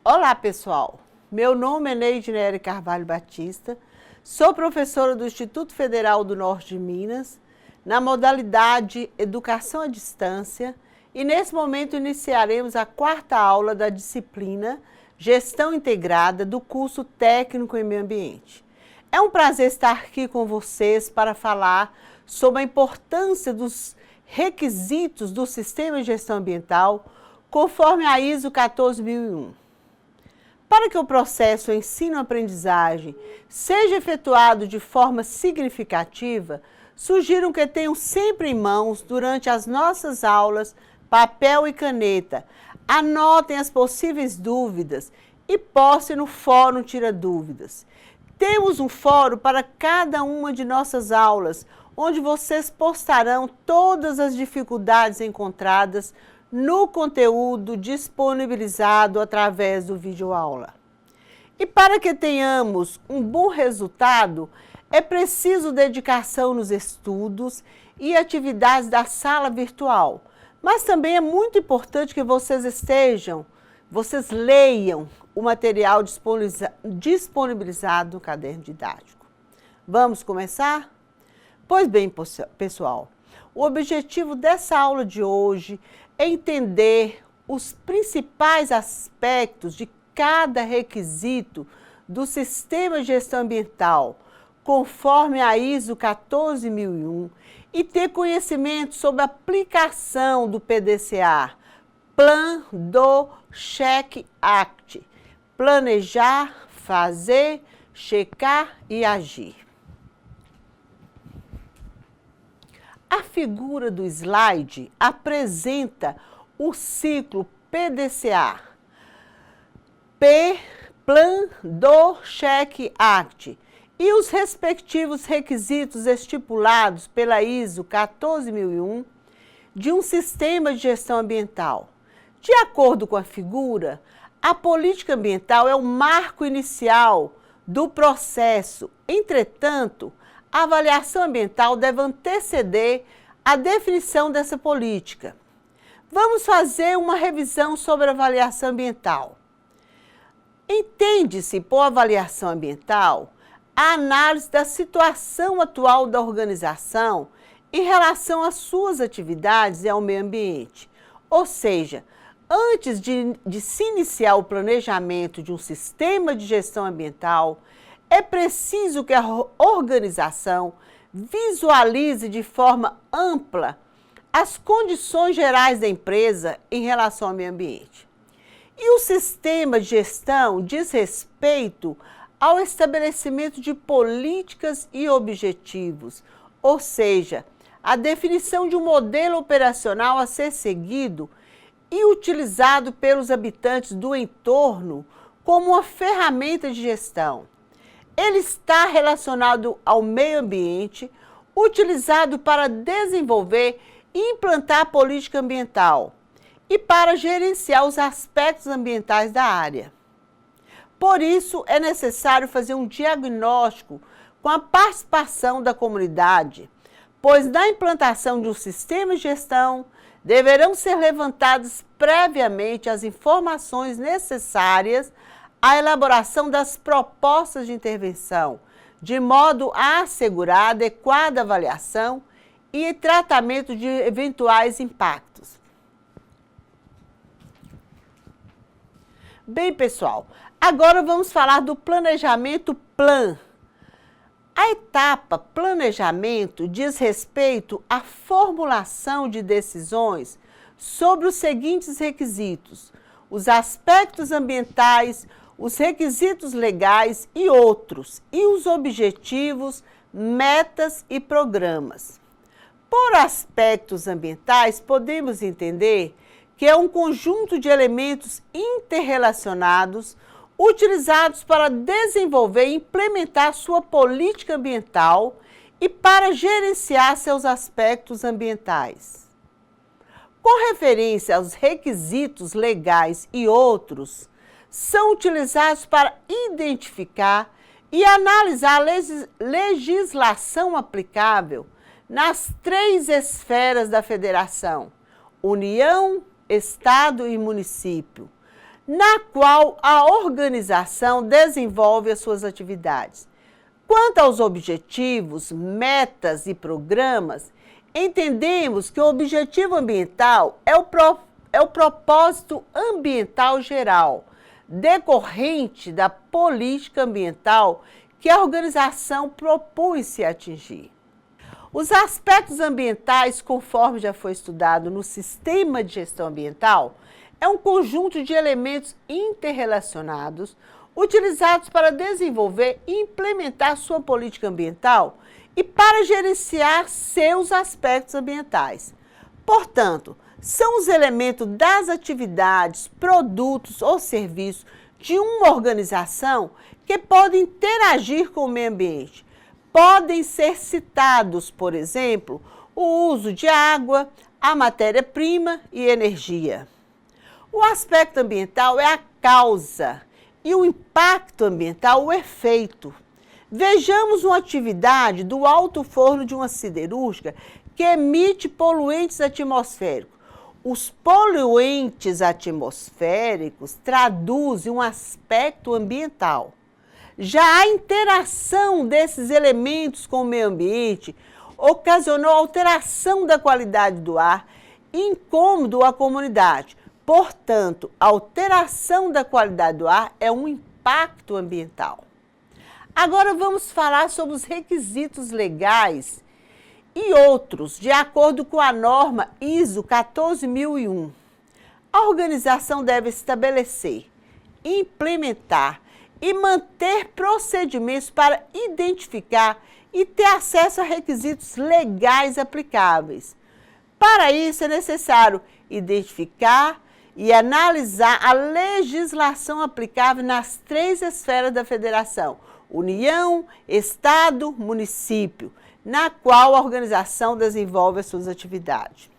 Olá, pessoal. Meu nome é Neide Nery Carvalho Batista, sou professora do Instituto Federal do Norte de Minas, na modalidade Educação à Distância, e nesse momento iniciaremos a quarta aula da disciplina Gestão Integrada do curso Técnico em Meio Ambiente. É um prazer estar aqui com vocês para falar sobre a importância dos requisitos do Sistema de Gestão Ambiental, conforme a ISO 14001. Para que o processo ensino-aprendizagem seja efetuado de forma significativa, sugiro que tenham sempre em mãos, durante as nossas aulas, papel e caneta. Anotem as possíveis dúvidas e postem no Fórum Tira Dúvidas. Temos um fórum para cada uma de nossas aulas, onde vocês postarão todas as dificuldades encontradas no conteúdo disponibilizado através do videoaula. E para que tenhamos um bom resultado, é preciso dedicação nos estudos e atividades da sala virtual. Mas também é muito importante que vocês leiam o material disponibilizado no caderno didático. Vamos começar? Pois bem, pessoal, o objetivo dessa aula de hoje é entender os principais aspectos de cada requisito do Sistema de Gestão Ambiental, conforme a ISO 14001, e ter conhecimento sobre a aplicação do PDCA, Plan do Check Act, planejar, fazer, checar e agir. A figura do slide apresenta o ciclo PDCA, Plan do Check Act, e os respectivos requisitos estipulados pela ISO 14001 de um sistema de gestão ambiental. De acordo com a figura, a política ambiental é o marco inicial do processo. Entretanto, a avaliação ambiental deve anteceder a definição dessa política. Vamos fazer uma revisão sobre a avaliação ambiental. Entende-se por avaliação ambiental a análise da situação atual da organização em relação às suas atividades e ao meio ambiente. Ou seja, antes de se iniciar o planejamento de um sistema de gestão ambiental, é preciso que a organização visualize de forma ampla as condições gerais da empresa em relação ao meio ambiente. E o sistema de gestão diz respeito ao estabelecimento de políticas e objetivos, ou seja, a definição de um modelo operacional a ser seguido e utilizado pelos habitantes do entorno como uma ferramenta de gestão. Ele está relacionado ao meio ambiente, utilizado para desenvolver e implantar a política ambiental e para gerenciar os aspectos ambientais da área. Por isso, é necessário fazer um diagnóstico com a participação da comunidade, pois na implantação de um sistema de gestão, deverão ser levantadas previamente as informações necessárias à elaboração das propostas de intervenção, de modo a assegurar adequada avaliação e tratamento de eventuais impactos. Bem, pessoal, agora vamos falar do planejamento PLAN. A etapa planejamento diz respeito à formulação de decisões sobre os seguintes requisitos: os aspectos ambientais, os requisitos legais e outros, e os objetivos, metas e programas. Por aspectos ambientais, podemos entender que é um conjunto de elementos interrelacionados utilizados para desenvolver e implementar sua política ambiental e para gerenciar seus aspectos ambientais. Com referência aos requisitos legais e outros, são utilizados para identificar e analisar a legislação aplicável nas 3 esferas da Federação: União, Estado e Município, na qual a organização desenvolve as suas atividades. Quanto aos objetivos, metas e programas, entendemos que o objetivo ambiental é o propósito ambiental geral, decorrente da política ambiental que a organização propõe-se a atingir. Os aspectos ambientais, conforme já foi estudado no sistema de gestão ambiental, é um conjunto de elementos interrelacionados utilizados para desenvolver e implementar sua política ambiental e para gerenciar seus aspectos ambientais. Portanto, são os elementos das atividades, produtos ou serviços de uma organização que podem interagir com o meio ambiente. Podem ser citados, por exemplo, o uso de água, a matéria-prima e energia. O aspecto ambiental é a causa e o impacto ambiental o efeito. Vejamos uma atividade do alto forno de uma siderúrgica que emite poluentes atmosféricos. Os poluentes atmosféricos traduzem um aspecto ambiental. Já a interação desses elementos com o meio ambiente ocasionou alteração da qualidade do ar e incômodo à comunidade. Portanto, a alteração da qualidade do ar é um impacto ambiental. Agora vamos falar sobre os requisitos legais e outros, de acordo com a norma ISO 14001. A organização deve estabelecer, implementar e manter procedimentos para identificar e ter acesso a requisitos legais aplicáveis. Para isso, é necessário identificar e analisar a legislação aplicável nas 3 esferas da federação: União, Estado, Município, na qual a organização desenvolve as suas atividades.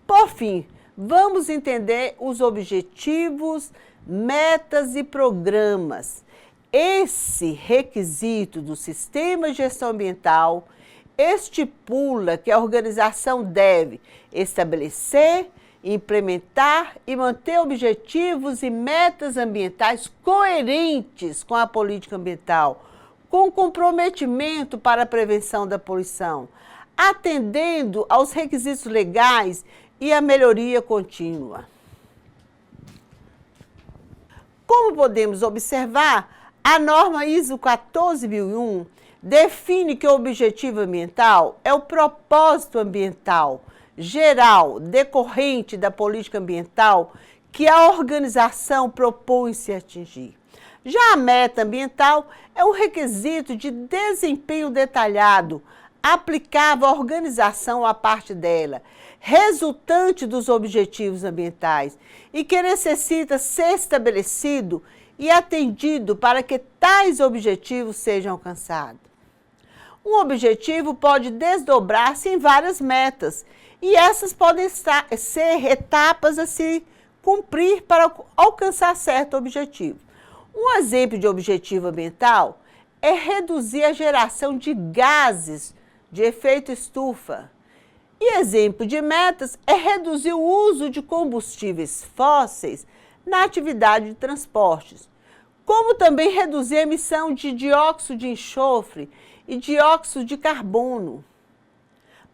Por fim, vamos entender os objetivos, metas e programas. Esse requisito do Sistema de Gestão Ambiental estipula que a organização deve estabelecer, implementar e manter objetivos e metas ambientais coerentes com a política ambiental, com comprometimento para a prevenção da poluição, atendendo aos requisitos legais e à melhoria contínua. Como podemos observar, a norma ISO 14001 define que o objetivo ambiental é o propósito ambiental geral decorrente da política ambiental que a organização propõe-se atingir. Já a meta ambiental é um requisito de desempenho detalhado, aplicável à organização à parte dela, resultante dos objetivos ambientais e que necessita ser estabelecido e atendido para que tais objetivos sejam alcançados. Um objetivo pode desdobrar-se em várias metas e essas podem ser etapas a se cumprir para alcançar certo objetivo. Um exemplo de objetivo ambiental é reduzir a geração de gases de efeito estufa. E exemplo de metas é reduzir o uso de combustíveis fósseis na atividade de transportes, como também reduzir a emissão de dióxido de enxofre e dióxido de carbono.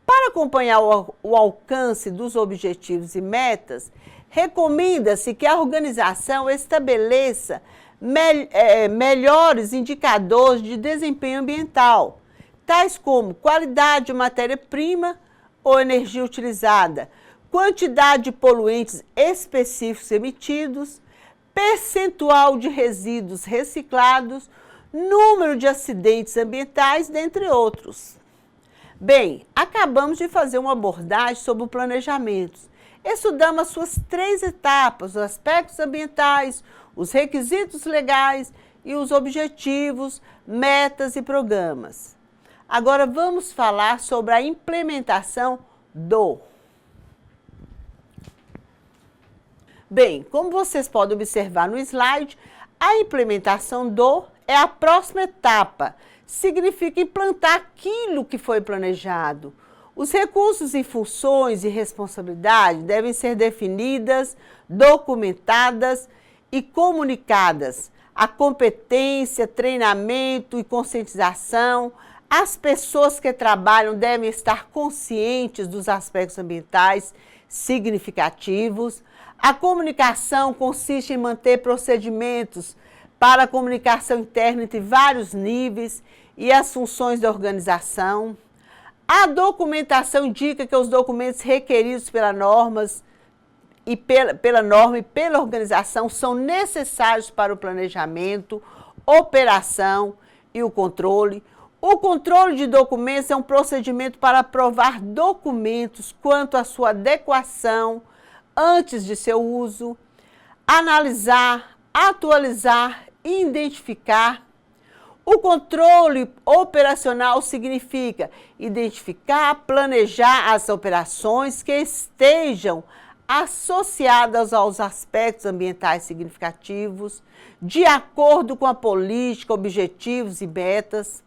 Para acompanhar o alcance dos objetivos e metas, recomenda-se que a organização estabeleça melhores indicadores de desempenho ambiental, tais como qualidade de matéria-prima ou energia utilizada, quantidade de poluentes específicos emitidos, percentual de resíduos reciclados, número de acidentes ambientais, dentre outros. Bem, acabamos de fazer uma abordagem sobre o planejamento. Estudamos as suas 3 etapas, os aspectos ambientais, os requisitos legais e os objetivos, metas e programas. Agora vamos falar sobre a implementação do. Bem, como vocês podem observar no slide, a implementação do é a próxima etapa. Significa implantar aquilo que foi planejado. Os recursos e funções e responsabilidades devem ser definidas, documentadas e comunicadas. A competência, treinamento e conscientização. As pessoas que trabalham devem estar conscientes dos aspectos ambientais significativos. A comunicação consiste em manter procedimentos para a comunicação interna entre vários níveis e as funções da organização. A documentação indica que os documentos requeridos pela norma e pela organização são necessários para o planejamento, operação e o controle. O controle de documentos é um procedimento para aprovar documentos quanto à sua adequação antes de seu uso, analisar, atualizar e identificar. O controle operacional significa identificar, planejar as operações que estejam associadas aos aspectos ambientais significativos, de acordo com a política, objetivos e metas.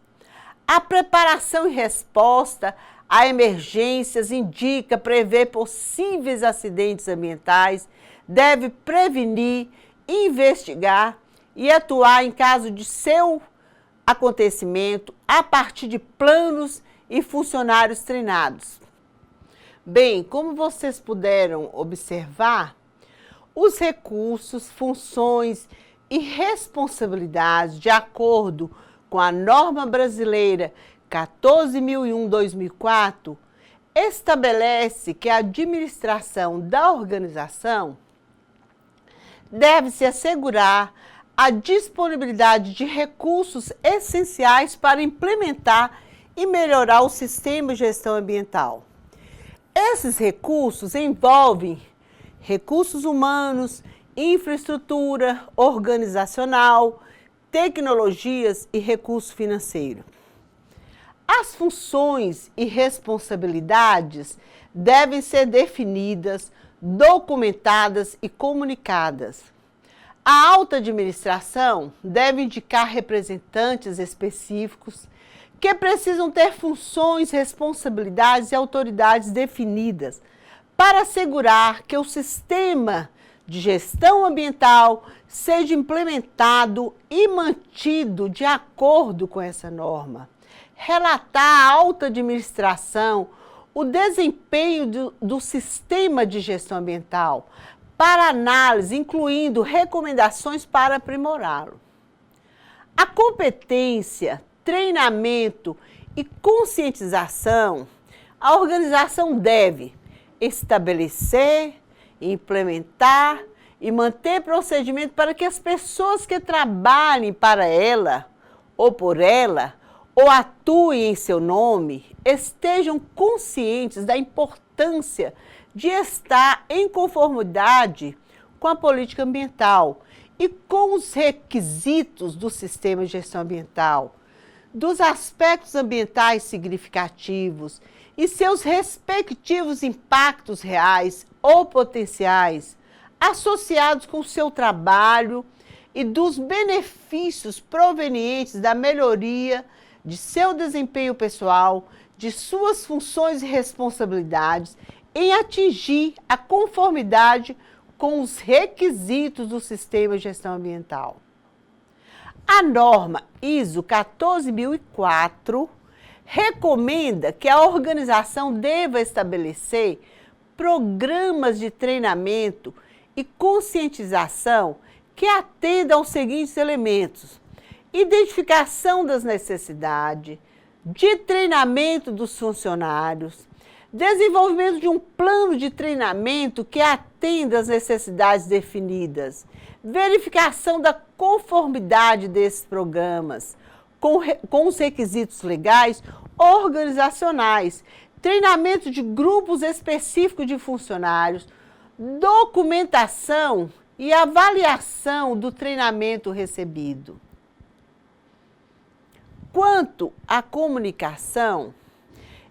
A preparação e resposta a emergências indica prever possíveis acidentes ambientais, deve prevenir, investigar e atuar em caso de seu acontecimento a partir de planos e funcionários treinados. Bem, como vocês puderam observar, os recursos, funções e responsabilidades de acordo com a norma brasileira 14.001/2004 estabelece que a administração da organização deve se assegurar a disponibilidade de recursos essenciais para implementar e melhorar o sistema de gestão ambiental. Esses recursos envolvem recursos humanos, infraestrutura organizacional, tecnologias e recurso financeiro. As funções e responsabilidades devem ser definidas, documentadas e comunicadas. A alta administração deve indicar representantes específicos que precisam ter funções, responsabilidades e autoridades definidas para assegurar que o sistema de gestão ambiental seja implementado e mantido de acordo com essa norma. Relatar à alta administração o desempenho do sistema de gestão ambiental para análise, incluindo recomendações para aprimorá-lo. A competência, treinamento e conscientização, a organização deve estabelecer, implementar e manter procedimento para que as pessoas que trabalhem para ela ou por ela ou atuem em seu nome estejam conscientes da importância de estar em conformidade com a política ambiental e com os requisitos do sistema de gestão ambiental, dos aspectos ambientais significativos e seus respectivos impactos reais ou potenciais associados com o seu trabalho e dos benefícios provenientes da melhoria de seu desempenho pessoal, de suas funções e responsabilidades em atingir a conformidade com os requisitos do sistema de gestão ambiental. A norma ISO 14.004 recomenda que a organização deva estabelecer programas de treinamento e conscientização que atendam aos seguintes elementos: identificação das necessidades, de treinamento dos funcionários, desenvolvimento de um plano de treinamento que atenda às necessidades definidas, verificação da conformidade desses programas com os requisitos legais organizacionais, treinamento de grupos específicos de funcionários, documentação e avaliação do treinamento recebido. Quanto à comunicação,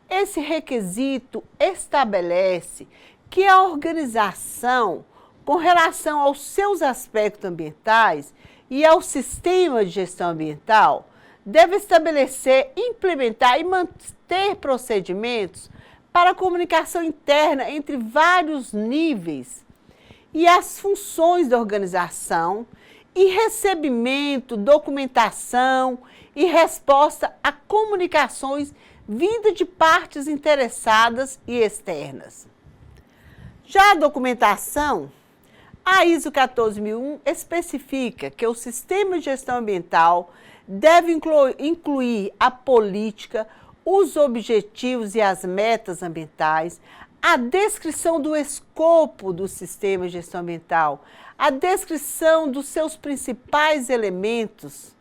esse requisito estabelece que a organização, com relação aos seus aspectos ambientais e ao sistema de gestão ambiental, deve estabelecer, implementar e manter procedimentos para a comunicação interna entre vários níveis e as funções da organização, e recebimento, documentação e resposta a comunicações vindas de partes interessadas e externas. Já a documentação, a ISO 14001 especifica que o sistema de gestão ambiental deve incluir a política, os objetivos e as metas ambientais, a descrição do escopo do sistema de gestão ambiental, a descrição dos seus principais elementos,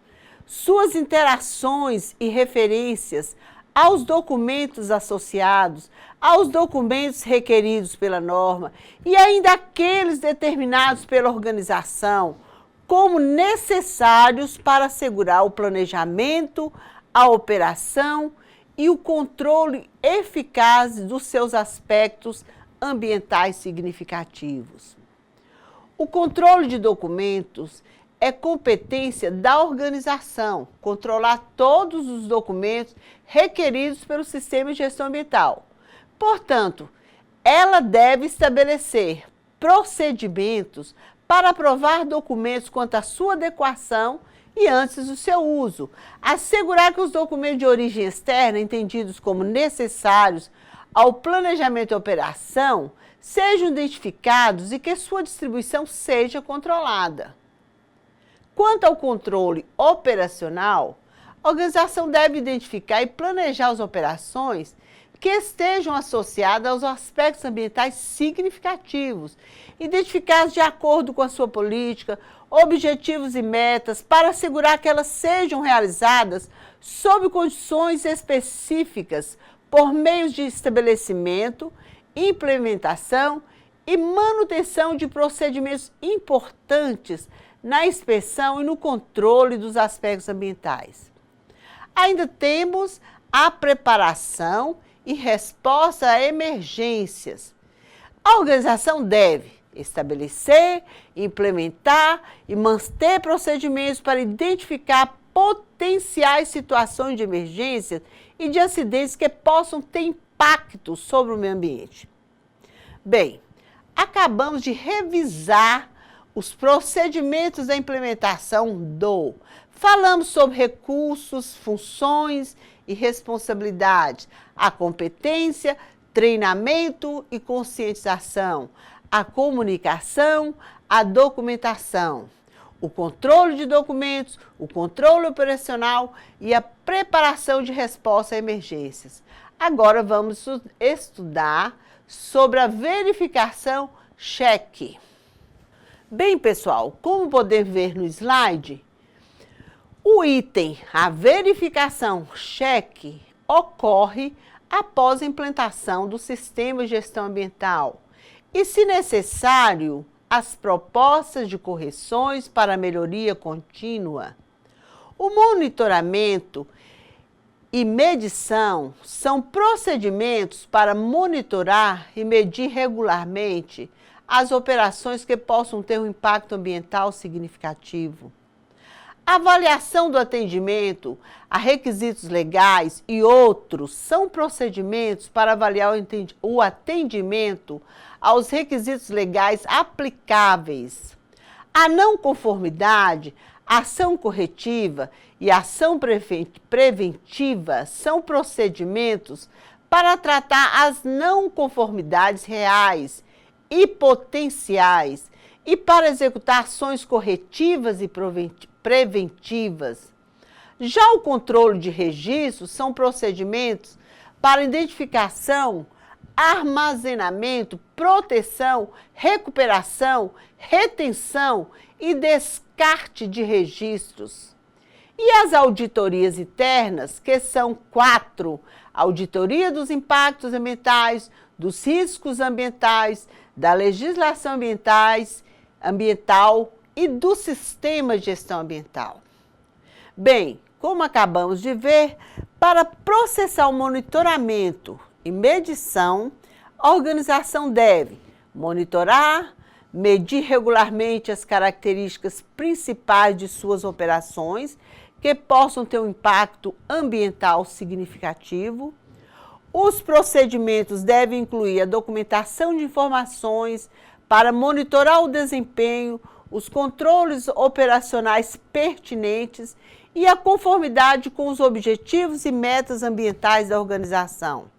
suas interações e referências aos documentos associados, aos documentos requeridos pela norma e ainda aqueles determinados pela organização como necessários para assegurar o planejamento, a operação e o controle eficaz dos seus aspectos ambientais significativos. O controle de documentos é competência da organização, controlar todos os documentos requeridos pelo sistema de gestão ambiental. Portanto, ela deve estabelecer procedimentos para aprovar documentos quanto à sua adequação e antes do seu uso, assegurar que os documentos de origem externa, entendidos como necessários ao planejamento e operação, sejam identificados e que sua distribuição seja controlada. Quanto ao controle operacional, a organização deve identificar e planejar as operações que estejam associadas aos aspectos ambientais significativos, identificados de acordo com a sua política, objetivos e metas, para assegurar que elas sejam realizadas sob condições específicas, por meio de estabelecimento, implementação e manutenção de procedimentos importantes na inspeção e no controle dos aspectos ambientais. Ainda temos a preparação e resposta a emergências. A organização deve estabelecer, implementar e manter procedimentos para identificar potenciais situações de emergência e de acidentes que possam ter impacto sobre o meio ambiente. Bem, acabamos de revisar os procedimentos da implementação do. Falamos sobre recursos, funções e responsabilidades, a competência, treinamento e conscientização, a comunicação, a documentação, o controle de documentos, o controle operacional e a preparação de resposta a emergências. Agora vamos estudar sobre a verificação cheque. Bem, pessoal, como poder ver no slide, o item, a verificação cheque, ocorre após a implantação do sistema de gestão ambiental e, se necessário, as propostas de correções para melhoria contínua. O monitoramento e medição são procedimentos para monitorar e medir regularmente as operações que possam ter um impacto ambiental significativo. A avaliação do atendimento a requisitos legais e outros são procedimentos para avaliar o atendimento aos requisitos legais aplicáveis. A não conformidade, ação corretiva e ação preventiva são procedimentos para tratar as não conformidades reais e potenciais e para executar ações corretivas e preventivas. Já o controle de registro são procedimentos para identificação, armazenamento, proteção, recuperação, retenção e descarte de registros. E as auditorias internas, que são 4: auditoria dos impactos ambientais, dos riscos ambientais, da legislação ambiental e do sistema de gestão ambiental. Bem, como acabamos de ver, para processar o monitoramento e medição, a organização deve monitorar, medir regularmente as características principais de suas operações que possam ter um impacto ambiental significativo. Os procedimentos devem incluir a documentação de informações para monitorar o desempenho, os controles operacionais pertinentes e a conformidade com os objetivos e metas ambientais da organização.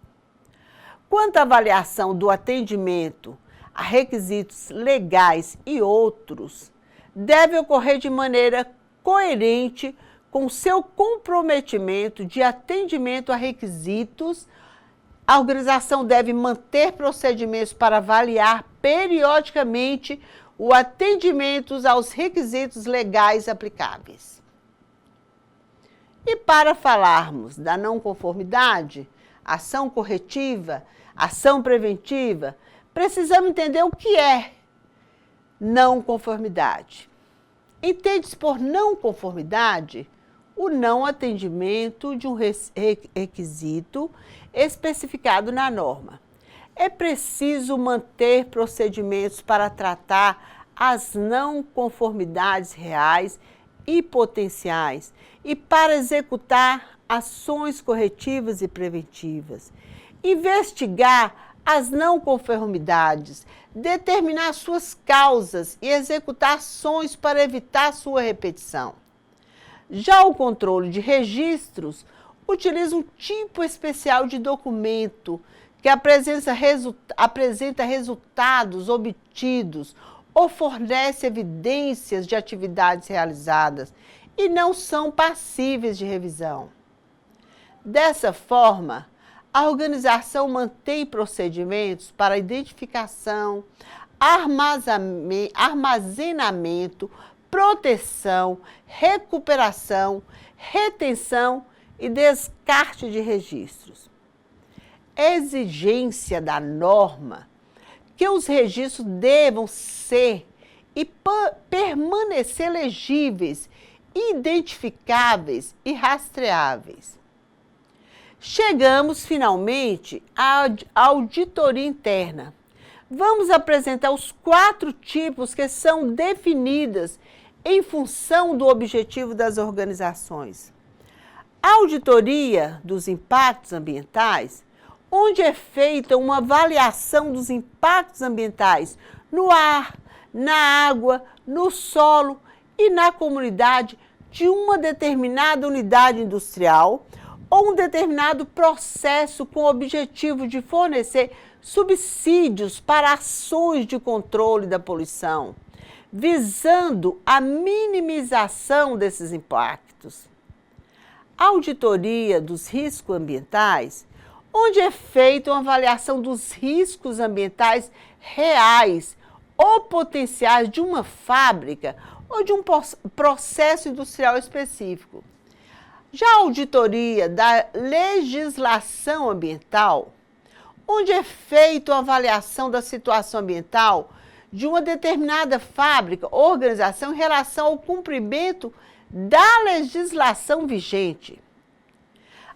Quanto à avaliação do atendimento a requisitos legais e outros, deve ocorrer de maneira coerente com seu comprometimento de atendimento a requisitos. A organização deve manter procedimentos para avaliar periodicamente o atendimento aos requisitos legais aplicáveis. E para falarmos da não conformidade, ação corretiva, ação preventiva, precisamos entender o que é não conformidade. Entende-se por não conformidade o não atendimento de um requisito especificado na norma. É preciso manter procedimentos para tratar as não conformidades reais e potenciais e para executar ações corretivas e preventivas. Investigar as não conformidades, determinar suas causas e executar ações para evitar sua repetição. Já o controle de registros utiliza um tipo especial de documento que apresenta resultados obtidos ou fornece evidências de atividades realizadas e não são passíveis de revisão. Dessa forma, a organização mantém procedimentos para identificação, armazenamento, proteção, recuperação, retenção e descarte de registros. Exigência da norma que os registros devam ser e permanecer legíveis, identificáveis e rastreáveis. Chegamos finalmente à auditoria interna. Vamos apresentar os 4 tipos que são definidas em função do objetivo das organizações. A auditoria dos impactos ambientais, onde é feita uma avaliação dos impactos ambientais no ar, na água, no solo e na comunidade de uma determinada unidade industrial ou um determinado processo com o objetivo de fornecer subsídios para ações de controle da poluição, visando a minimização desses impactos. A auditoria dos riscos ambientais, onde é feita uma avaliação dos riscos ambientais reais ou potenciais de uma fábrica ou de um processo industrial específico. Já a auditoria da legislação ambiental, onde é feita a avaliação da situação ambiental de uma determinada fábrica ou organização em relação ao cumprimento da legislação vigente.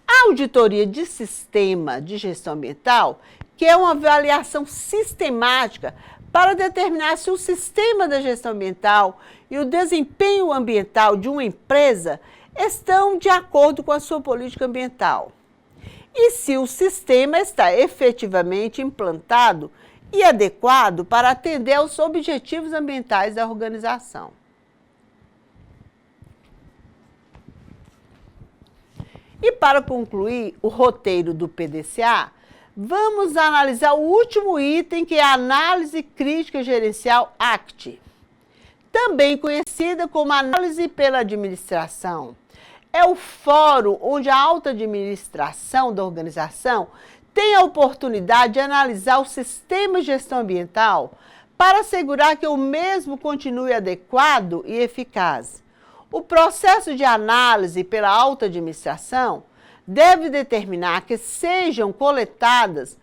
A auditoria de sistema de gestão ambiental, que é uma avaliação sistemática para determinar se o sistema da gestão ambiental e o desempenho ambiental de uma empresa estão de acordo com a sua política ambiental. E se o sistema está efetivamente implantado e adequado para atender aos objetivos ambientais da organização. E para concluir o roteiro do PDCA, vamos analisar o último item, que é a Análise Crítica Gerencial ACT, também conhecida como Análise pela Administração. É o fórum onde a alta administração da organização tem a oportunidade de analisar o sistema de gestão ambiental para assegurar que o mesmo continue adequado e eficaz. O processo de análise pela alta administração deve determinar que sejam coletadas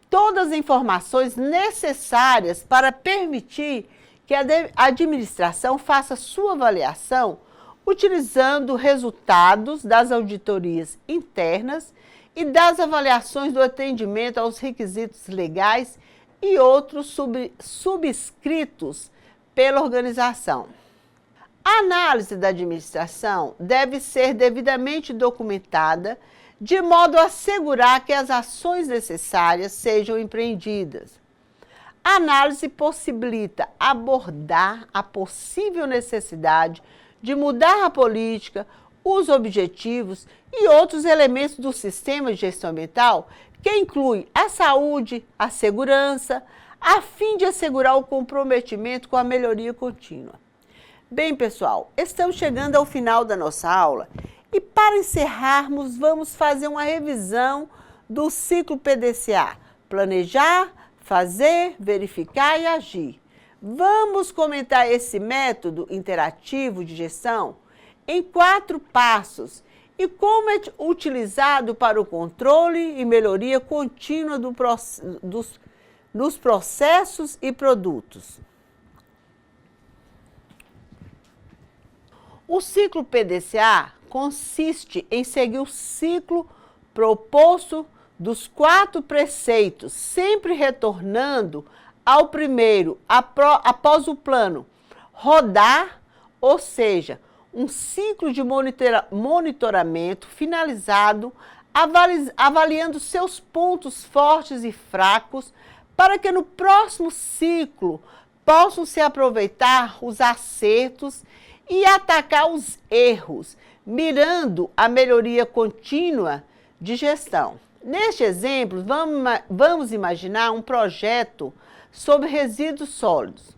todas as informações necessárias para permitir que a administração faça sua avaliação utilizando resultados das auditorias internas e das avaliações do atendimento aos requisitos legais e outros subscritos pela organização. A análise da administração deve ser devidamente documentada, de modo a assegurar que as ações necessárias sejam empreendidas. A análise possibilita abordar a possível necessidade de mudar a política, os objetivos e outros elementos do sistema de gestão ambiental, que inclui a saúde, a segurança, a fim de assegurar o comprometimento com a melhoria contínua. Bem, pessoal, estamos chegando ao final da nossa aula e para encerrarmos, vamos fazer uma revisão do ciclo PDCA: planejar, fazer, verificar e agir. Vamos comentar esse método interativo de gestão em 4 passos e como é utilizado para o controle e melhoria contínua dos processos e produtos. O ciclo PDCA consiste em seguir o ciclo proposto dos 4 preceitos, sempre retornando ao primeiro, após o plano rodar, ou seja, um ciclo de monitoramento finalizado, avaliando seus pontos fortes e fracos, para que no próximo ciclo possam se aproveitar os acertos e atacar os erros, mirando a melhoria contínua de gestão. Neste exemplo, vamos imaginar um projeto sobre resíduos sólidos.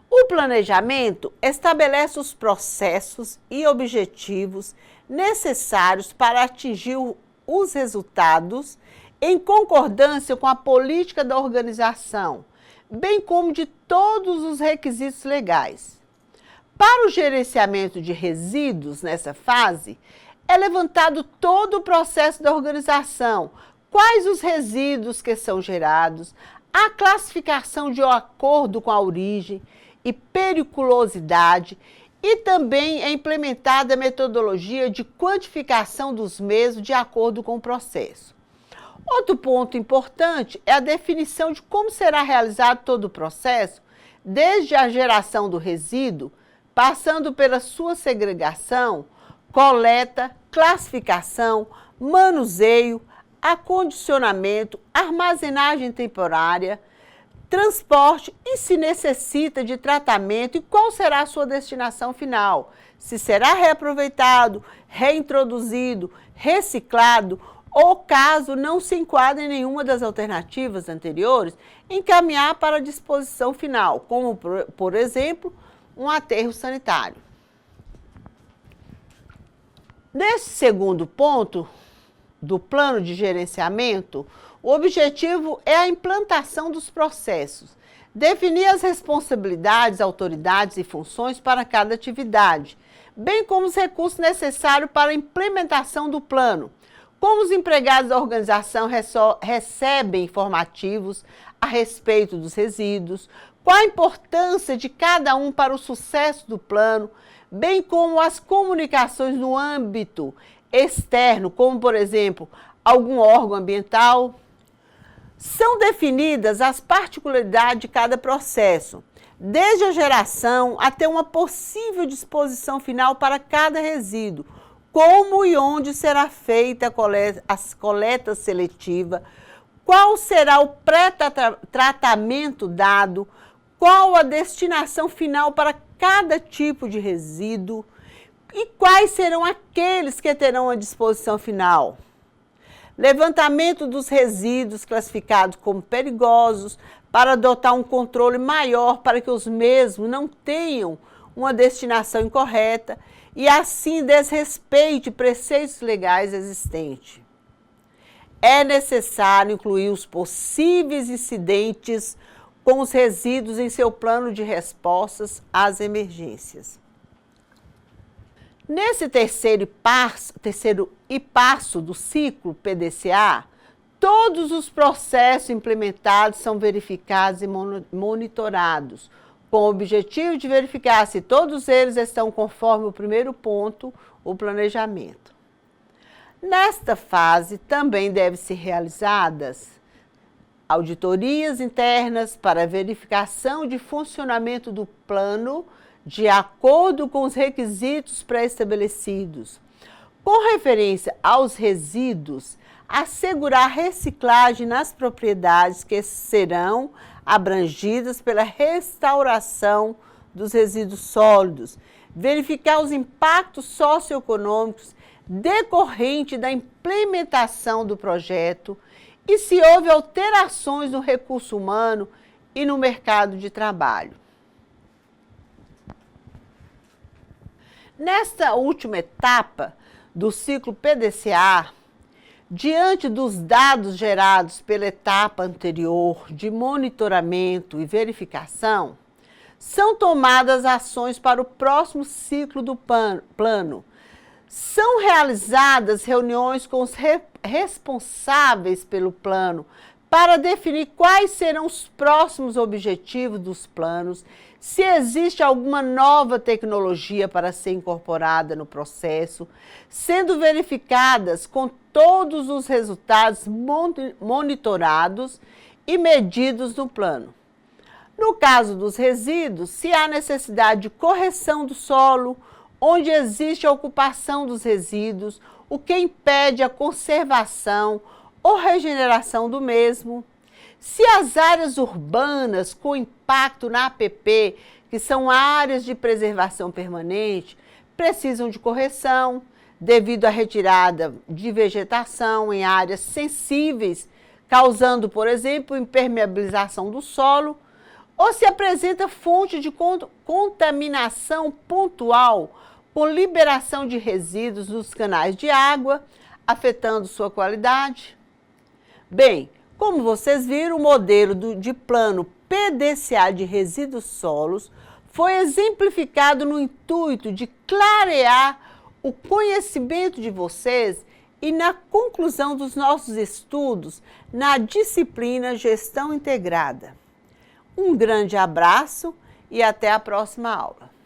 O planejamento estabelece os processos e objetivos necessários para atingir os resultados em concordância com a política da organização, bem como de todos os requisitos legais. Para o gerenciamento de resíduos nessa fase, é levantado todo o processo da organização, quais os resíduos que são gerados, a classificação de acordo com a origem e periculosidade, e também é implementada a metodologia de quantificação dos mesmos de acordo com o processo. Outro ponto importante é a definição de como será realizado todo o processo, desde a geração do resíduo, passando pela sua segregação, coleta, classificação, manuseio, acondicionamento, armazenagem temporária, transporte e se necessita de tratamento e qual será a sua destinação final. Se será reaproveitado, reintroduzido, reciclado ou, caso não se enquadre em nenhuma das alternativas anteriores, encaminhar para a disposição final, como, por exemplo, um aterro sanitário. Nesse segundo ponto do plano de gerenciamento, o objetivo é a implantação dos processos, definir as responsabilidades, autoridades e funções para cada atividade, bem como os recursos necessários para a implementação do plano, como os empregados da organização recebem informativos a respeito dos resíduos, qual a importância de cada um para o sucesso do plano, bem como as comunicações no âmbito externo, como, por exemplo, algum órgão ambiental. São definidas as particularidades de cada processo, desde a geração até uma possível disposição final para cada resíduo, como e onde será feita a coleta seletiva, qual será o pré-tratamento dado, qual a destinação final para cada tipo de resíduo e quais serão aqueles que terão a disposição final. Levantamento dos resíduos classificados como perigosos para adotar um controle maior para que os mesmos não tenham uma destinação incorreta e assim desrespeite preceitos legais existentes. É necessário incluir os possíveis incidentes com os resíduos em seu plano de respostas às emergências. Nesse terceiro passo do ciclo PDCA, todos os processos implementados são verificados e monitorados, com o objetivo de verificar se todos eles estão conforme o primeiro ponto, o planejamento. Nesta fase, também devem ser realizadas auditorias internas para verificação de funcionamento do plano de acordo com os requisitos pré-estabelecidos. Com referência aos resíduos, assegurar reciclagem nas propriedades que serão abrangidas pela restauração dos resíduos sólidos, verificar os impactos socioeconômicos decorrentes da implementação do projeto e se houve alterações no recurso humano e no mercado de trabalho. Nesta última etapa do ciclo PDCA, diante dos dados gerados pela etapa anterior de monitoramento e verificação, são tomadas ações para o próximo ciclo do plano. São realizadas reuniões com os responsáveis pelo plano para definir quais serão os próximos objetivos dos planos, se existe alguma nova tecnologia para ser incorporada no processo, sendo verificadas com todos os resultados monitorados e medidos no plano. No caso dos resíduos, se há necessidade de correção do solo, onde existe a ocupação dos resíduos, o que impede a conservação ou regeneração do mesmo. Se as áreas urbanas com impacto na APP, que são áreas de preservação permanente, precisam de correção devido à retirada de vegetação em áreas sensíveis, causando, por exemplo, impermeabilização do solo, ou se apresenta fonte de contaminação pontual por liberação de resíduos nos canais de água, afetando sua qualidade. Bem, como vocês viram, o modelo de plano PDCA de resíduos solos foi exemplificado no intuito de clarear o conhecimento de vocês e na conclusão dos nossos estudos na disciplina Gestão Integrada. Um grande abraço e até a próxima aula.